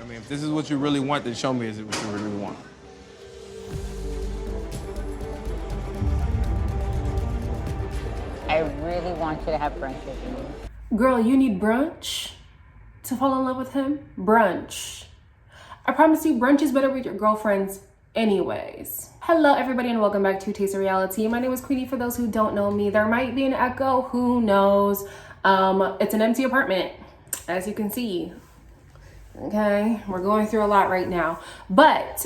I mean, if this is what you really want, then show me is it what you really want. I really want you to have brunch with me. Girl, you need brunch to fall in love with him? Brunch. I promise you, brunch is better with your girlfriends anyways. Hello everybody and welcome back to Taste of Reality. My name is Queenie for those who don't know me. There might be an echo, who knows? It's an empty apartment, as you can see. Okay, we're going through a lot right now. But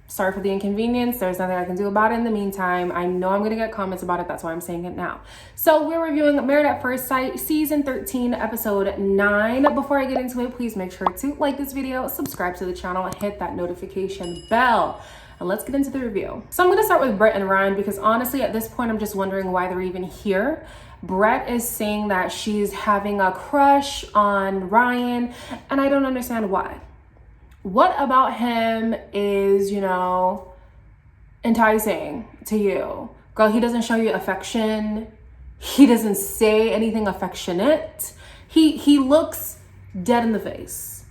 sorry for the inconvenience. There's nothing I can do about it in the meantime. I know I'm gonna get comments about it, that's why I'm saying it now. So we're reviewing Married at First Sight, season 13, episode 9. Before I get into it, please make sure to like this video, subscribe to the channel, and hit that notification bell. And let's get into the review. So I'm gonna start with Brett and Ryan because honestly, at this point, I'm just wondering why they're even here. Brett is saying that she's having a crush on Ryan, and I don't understand why. What about him is, you know, enticing to you? Girl, he doesn't show you affection. He doesn't say anything affectionate. He looks dead in the face.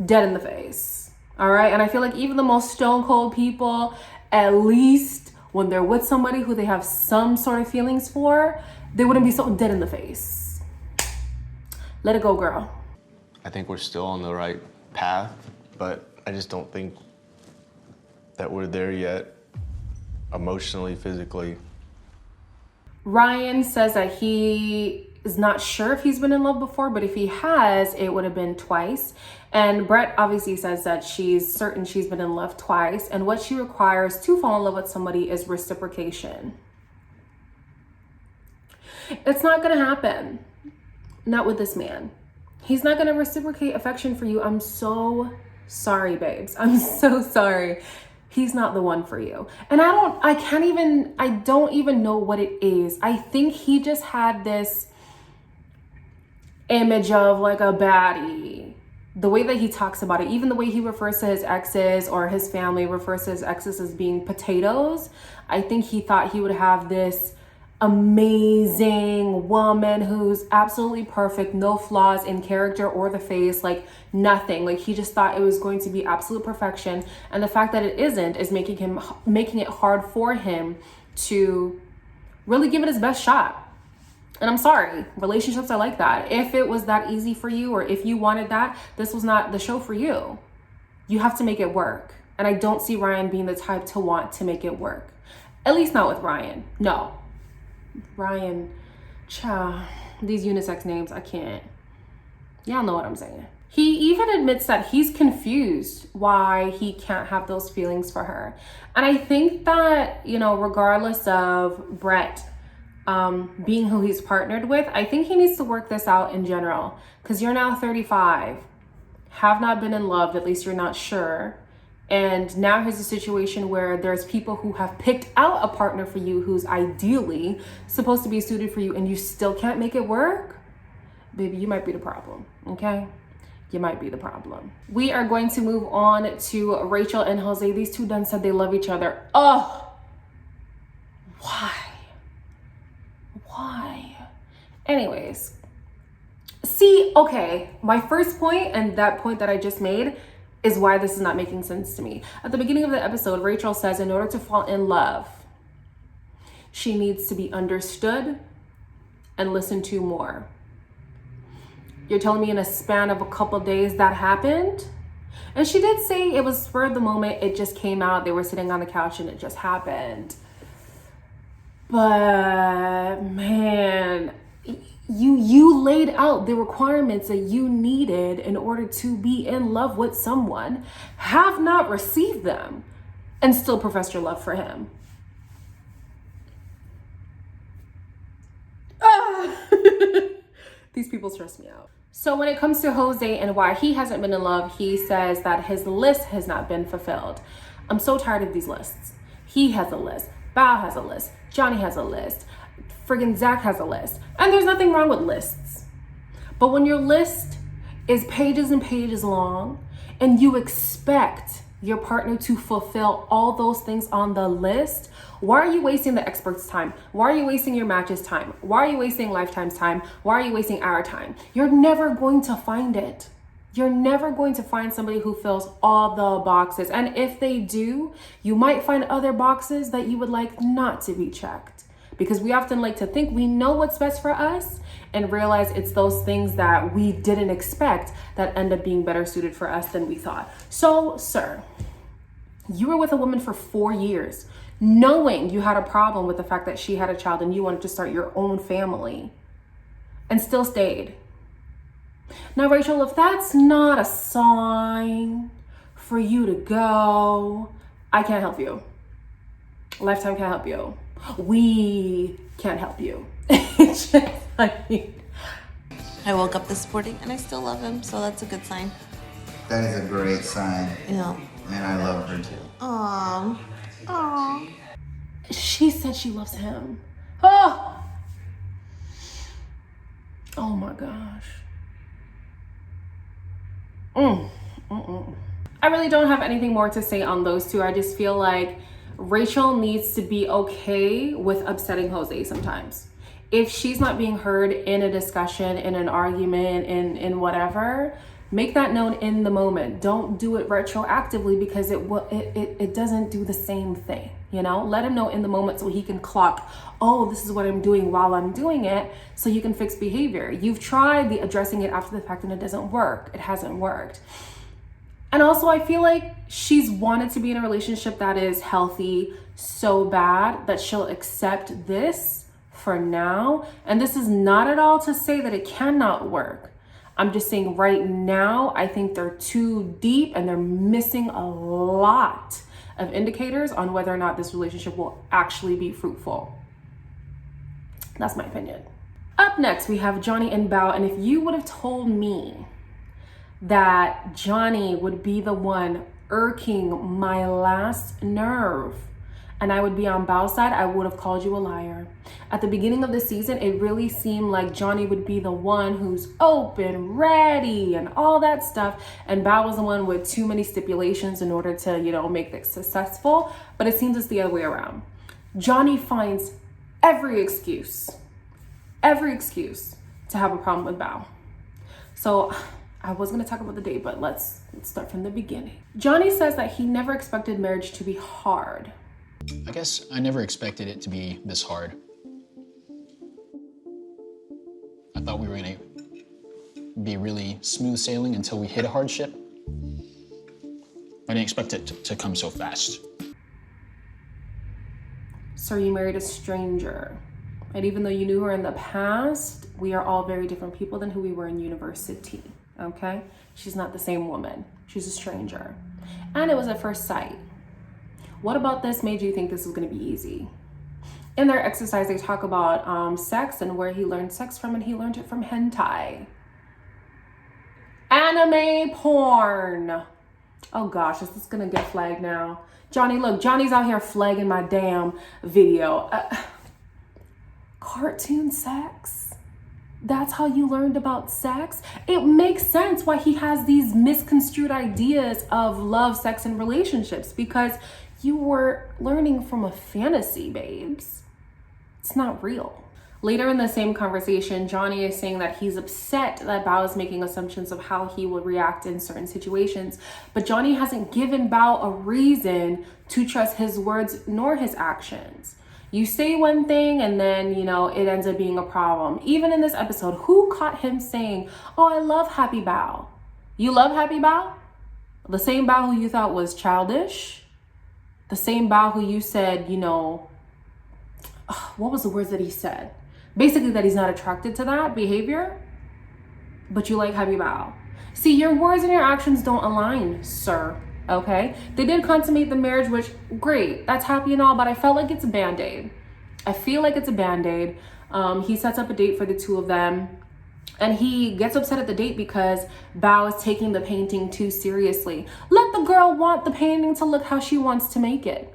Dead in the face. All right? And I feel like even the most stone cold people, at least when they're with somebody who they have some sort of feelings for, they wouldn't be so dead in the face. Let it go, girl. I think we're still on the right path, but I just don't think that we're there yet, emotionally, physically. Ryan says that he is not sure if he's been in love before, but if he has, it would have been twice. And Brett obviously says that she's certain she's been in love twice, and what she requires to fall in love with somebody is reciprocation. It's not gonna happen. Not with this man. He's not gonna reciprocate affection for you. I'm so sorry, babes. I'm so sorry. He's not the one for you. And I don't even know what it is. I think he just had this image of like a baddie. The way that he talks about it, even the way he refers to his exes or his family refers to his exes as being potatoes. I think he thought he would have this amazing woman who's absolutely perfect, no flaws in character or the face, like nothing. Like he just thought it was going to be absolute perfection, and the fact that it isn't is making it hard for him to really give it his best shot. And I'm sorry, relationships are like that. If it was that easy for you, or if you wanted that, this was not the show for you. You have to make it work, and I don't see Ryan being the type to want to make it work. At least not with Ryan. No. Ryan, cha, these unisex names, I can't. Y'all know what I'm saying. He even admits that he's confused why he can't have those feelings for her. And I think that, you know, regardless of Brett being who he's partnered with, I think he needs to work this out in general. Because you're now 35, have not been in love, at least you're not sure. And now here's a situation where there's people who have picked out a partner for you who's ideally supposed to be suited for you, and you still can't make it work. Baby, you might be the problem, okay? You might be the problem. We are going to move on to Rachel and Jose. These two done said they love each other. Oh, why? Why? Anyways, see, okay, my first point and that point that I just made is why this is not making sense to me. At the beginning of the episode, Rachel says in order to fall in love, she needs to be understood and listened to more. You're telling me in a span of a couple days that happened? And she did say it was spur of the moment, it just came out, they were sitting on the couch and it just happened. But man, you laid out the requirements that you needed in order to be in love with someone, have not received them, and still professed your love for him. These people stress me out. So when it comes to Jose and why he hasn't been in love, he says that his list has not been fulfilled. I'm so tired of these lists. He has a list, Bao has a list, Johnny has a list, friggin' Zach has a list, and there's nothing wrong with lists. But when your list is pages and pages long and you expect your partner to fulfill all those things on the list, why are you wasting the expert's time? Why are you wasting your match's time? Why are you wasting Lifetime's time? Why are you wasting our time? You're never going to find it. You're never going to find somebody who fills all the boxes. And if they do, you might find other boxes that you would like not to be checked. Because we often like to think we know what's best for us and realize it's those things that we didn't expect that end up being better suited for us than we thought. So, sir, you were with a woman for 4 years, knowing you had a problem with the fact that she had a child and you wanted to start your own family, and still stayed. Now, Rachel, if that's not a sign for you to go, I can't help you. Lifetime can't help you. We can't help you. It's just like, I woke up this morning and I still love him, so that's a good sign. That is a great sign. Yeah. And I love her too. Aww. she said she loves him. Oh my gosh. I really don't have anything more to say on those two. I just feel like Rachel needs to be okay with upsetting Jose sometimes. If she's not being heard in a discussion, in an argument, in whatever, make that known in the moment. Don't do it retroactively because it doesn't do the same thing. You know, let him know in the moment so he can clock, oh, this is what I'm doing while I'm doing it, so you can fix behavior. You've tried addressing it after the fact and it doesn't work. It hasn't worked. And also, I feel like she's wanted to be in a relationship that is healthy so bad that she'll accept this for now. And this is not at all to say that it cannot work. I'm just saying right now, I think they're too deep and they're missing a lot of indicators on whether or not this relationship will actually be fruitful. That's my opinion. Up next, we have Johnny and Bao. And if you would have told me that Johnny would be the one irking my last nerve and I would be on Bao's side, I would have called you a liar. At the beginning of the season, it really seemed like Johnny would be the one who's open, ready, and all that stuff. And Bao was the one with too many stipulations in order to, make this successful. But it seems it's the other way around. Johnny finds every excuse to have a problem with Bao. So I was going to talk about the date, but let's start from the beginning. Johnny says that he never expected marriage to be hard. I guess I never expected it to be this hard. I thought we were gonna be really smooth sailing until we hit a hardship. I didn't expect it to come so fast. So you married a stranger. And even though you knew her in the past, we are all very different people than who we were in university, okay? She's not the same woman. She's a stranger. And it was at first sight. What about this made you think this was going to be easy? In their exercise, they talk about sex and where he learned sex from, and he learned it from hentai. Anime porn. Oh gosh, is this going to get flagged now? Johnny, look, Johnny's out here flagging my damn video. Cartoon sex? That's how you learned about sex? It makes sense why he has these misconstrued ideas of love, sex, and relationships, because you were learning from a fantasy, babes. It's not real. Later in the same conversation, Johnny is saying that he's upset that Bao is making assumptions of how he will react in certain situations, but Johnny hasn't given Bao a reason to trust his words nor his actions. You say one thing and then, it ends up being a problem. Even in this episode, who caught him saying, oh, I love Happy Bao? You love Happy Bao? The same Bao who you thought was childish? The same Bao who you said, what was the words that he said? Basically that he's not attracted to that behavior, but you like Happy Bao. See, your words and your actions don't align, sir, okay? They did consummate the marriage, which, great, that's happy and all, but I felt like it's a Band-Aid. I feel like it's a Band-Aid. He sets up a date for the two of them, and he gets upset at the date because Bao is taking the painting too seriously. Let the girl want the painting to look how she wants to make it.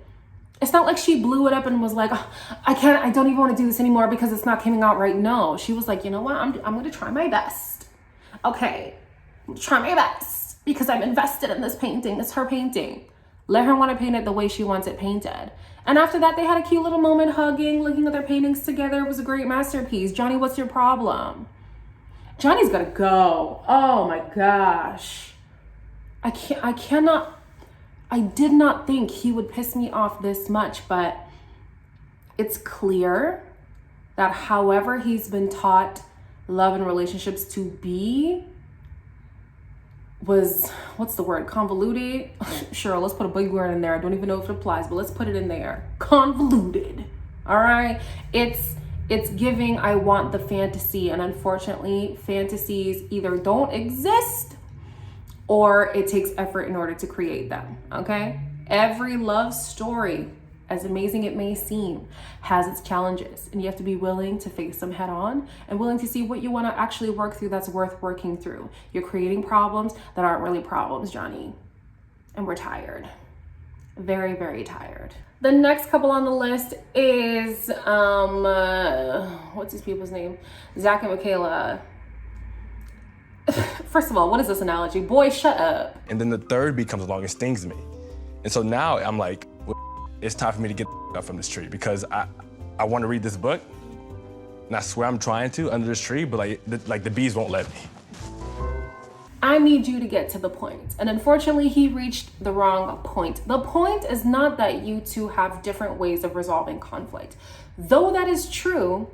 It's not like she blew it up and was like, oh, I don't even want to do this anymore because it's not coming out right. No, she was like, you know what? I'm going to try my best. Okay, try my best because I'm invested in this painting. It's her painting. Let her want to paint it the way she wants it painted. And after that, they had a cute little moment hugging, looking at their paintings together. It was a great masterpiece. Johnny, what's your problem? Johnny's gotta go. Oh my gosh. I did not think he would piss me off this much, but it's clear that however he's been taught love and relationships to be was, what's the word, convoluted? Sure, let's put a big word in there. I don't even know if it applies, but let's put it in there. Convoluted. All right? It's giving, I want the fantasy, and unfortunately, fantasies either don't exist or it takes effort in order to create them, okay? Every love story, as amazing it may seem, has its challenges, and you have to be willing to face them head on and willing to see what you want to actually work through that's worth working through. You're creating problems that aren't really problems, Johnny, and we're tired. Very, very tired. The next couple on the list is, what's these people's name? Zach and Michaela. First of all, what is this analogy? Boy, shut up. And then the third bee comes along and stings me. And so now I'm like, well, it's time for me to get up from this tree because I want to read this book. And I swear I'm trying to under this tree, but like the bees won't let me. I need you to get to the point. And unfortunately, he reached the wrong point. The point is not that you two have different ways of resolving conflict. Though that is true,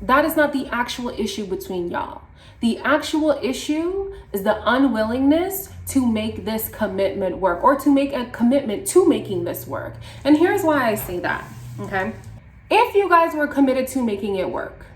that is not the actual issue between y'all. The actual issue is the unwillingness to make this commitment work or to make a commitment to making this work. And here's why I say that, okay? If you guys were committed to making it work,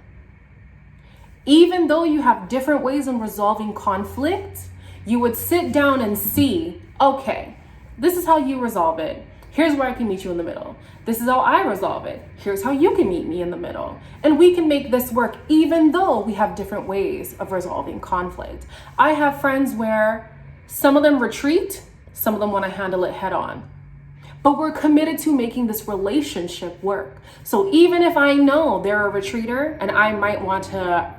even though you have different ways of resolving conflict, you would sit down and see, okay, this is how you resolve it. Here's where I can meet you in the middle. This is how I resolve it. Here's how you can meet me in the middle. And we can make this work even though we have different ways of resolving conflict. I have friends where some of them retreat, some of them want to handle it head on. But we're committed to making this relationship work. So even if I know they're a retreater and I might want to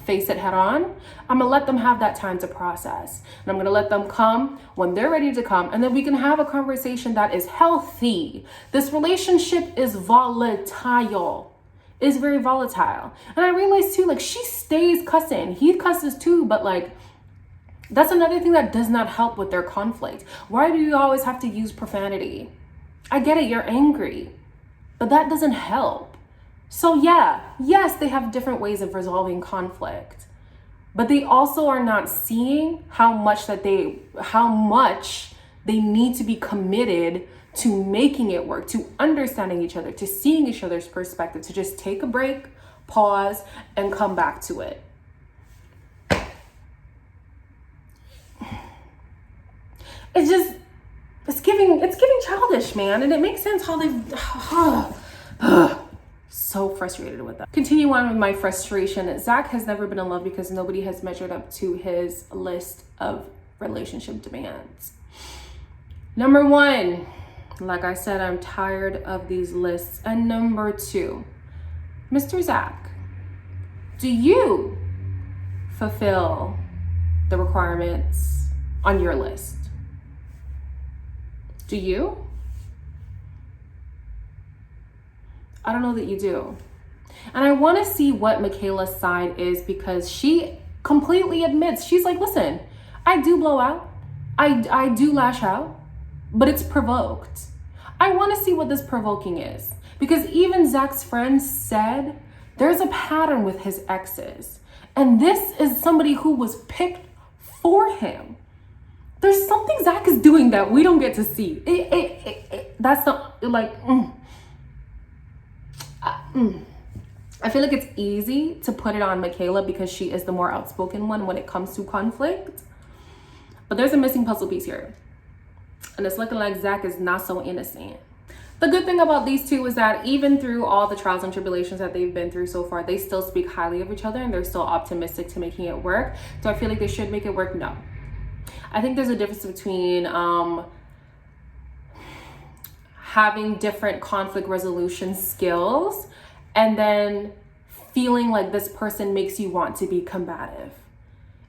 face it head on, I'm gonna let them have that time to process. And I'm gonna let them come when they're ready to come. And then we can have a conversation that is healthy. This relationship is volatile. It's very volatile. And I realized too, like she stays cussing. He cusses too, but like, that's another thing that does not help with their conflict. Why do you always have to use profanity? I get it, you're angry, but that doesn't help. So yeah, yes, they have different ways of resolving conflict, but they also are not seeing how much they need to be committed to making it work, to understanding each other, to seeing each other's perspective, to just take a break, pause, and come back to it. It's giving childish, man. And it makes sense how they've, so frustrated with that. Continue on with my frustration. Zach has never been in love because nobody has measured up to his list of relationship demands. Number one, like I said, I'm tired of these lists. And number two, Mr. Zach, do you fulfill the requirements on your list? Do you? I don't know that you do. And I want to see what Michaela's side is because she completely admits, she's like, listen, I do blow out. I do lash out, but it's provoked. I want to see what this provoking is because even Zach's friend said there's a pattern with his exes. And this is somebody who was picked for him. There's something Zach is doing that we don't get to see. That's not like, I feel like it's easy to put it on Michaela because she is the more outspoken one when it comes to conflict. But there's a missing puzzle piece here. And it's looking like Zach is not so innocent. The good thing about these two is that even through all the trials and tribulations that they've been through so far, they still speak highly of each other and they're still optimistic to making it work. Do I feel like they should make it work? No. I think there's a difference between having different conflict resolution skills and then feeling like this person makes you want to be combative.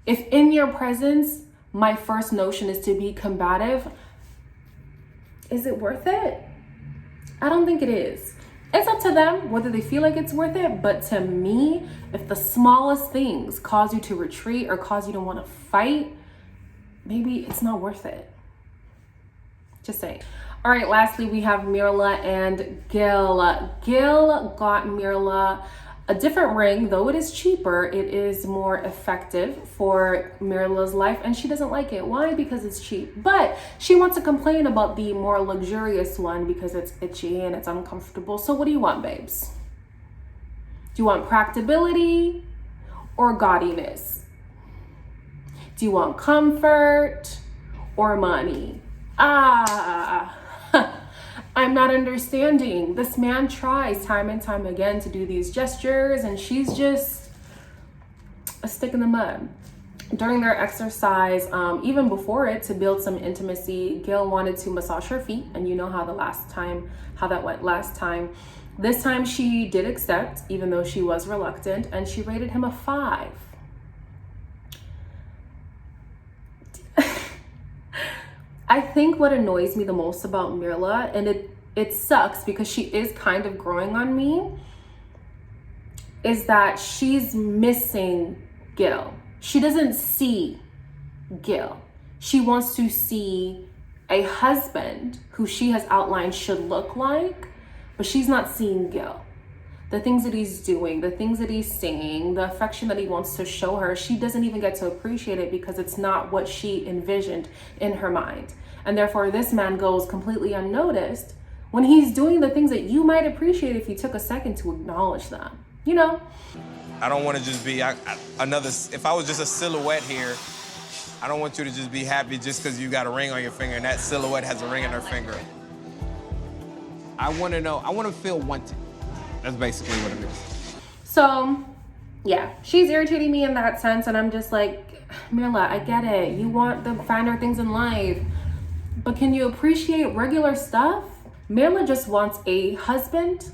If in your presence, my first notion is to be combative, is it worth it? I don't think it is. It's up to them whether they feel like it's worth it, but to me, if the smallest things cause you to retreat or cause you to want to fight, maybe it's not worth it. Just saying. All right, lastly, we have Michaela and Gil. Gil got Michaela a different ring. Though it is cheaper, it is more effective for Michaela's life, and she doesn't like it. Why? Because it's cheap. But she wants to complain about the more luxurious one because it's itchy and it's uncomfortable. So what do you want, babes? Do you want practicability or gaudiness? Do you want comfort or money? I'm not understanding. This man tries time and time again to do these gestures, and she's just a stick in the mud. During their exercise, even before it, to build some intimacy, Gil wanted to massage her feet, and you know how that went last time. This time she did accept, even though she was reluctant, and she rated him a 5. I think what annoys me the most about Michaela, and it sucks because she is kind of growing on me, is that she's missing Gil. She doesn't see Gil. She wants to see a husband who she has outlined should look like, but she's not seeing Gil. The things that he's doing, the things that he's saying, the affection that he wants to show her, she doesn't even get to appreciate it because it's not what she envisioned in her mind. And therefore, this man goes completely unnoticed when he's doing the things that you might appreciate if you took a second to acknowledge them. You know? I don't want to just be if I was just a silhouette here, I don't want you to just be happy just because you got a ring on your finger and that silhouette has a ring on her finger. I want to feel wanted. That's basically what it is. So, yeah, she's irritating me in that sense, and I'm just like, Michaela, I get it. You want the finer things in life, but can you appreciate regular stuff? Michaela just wants a husband,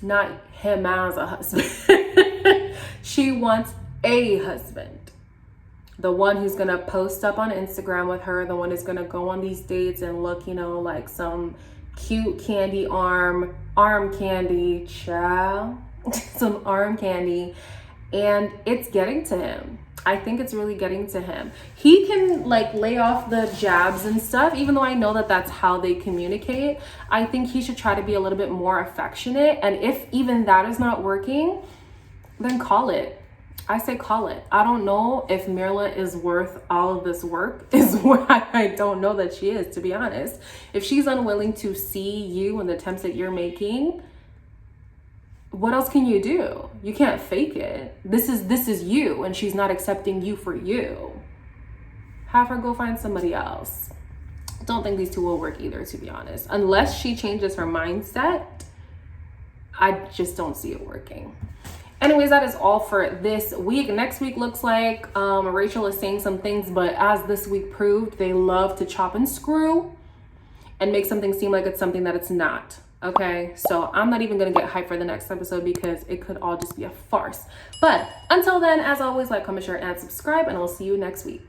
not him as a husband. She wants a husband. The one who's gonna post up on Instagram with her, the one who's gonna go on these dates and look, like some cute candy arm candy, child. Some arm candy, and it's getting to him. I think it's really getting to him. He can lay off the jabs and stuff, even though I know that that's how they communicate. I think he should try to be a little bit more affectionate, and if even that is not working, then call it. I say call it. I don't know if Michaela is worth all of this work, is why I don't know that she is, to be honest. If she's unwilling to see you and the attempts that you're making, what else can you do? You can't fake it. This is you, and she's not accepting you for you. Have her go find somebody else. Don't think these two will work either, to be honest. Unless she changes her mindset, I just don't see it working. Anyways, that is all for this week. Next week looks like Rachel is saying some things, but as this week proved, they love to chop and screw and make something seem like it's something that it's not. Okay, so I'm not even gonna get hyped for the next episode because it could all just be a farce. But until then, as always, like, comment, share, and subscribe, and I'll see you next week.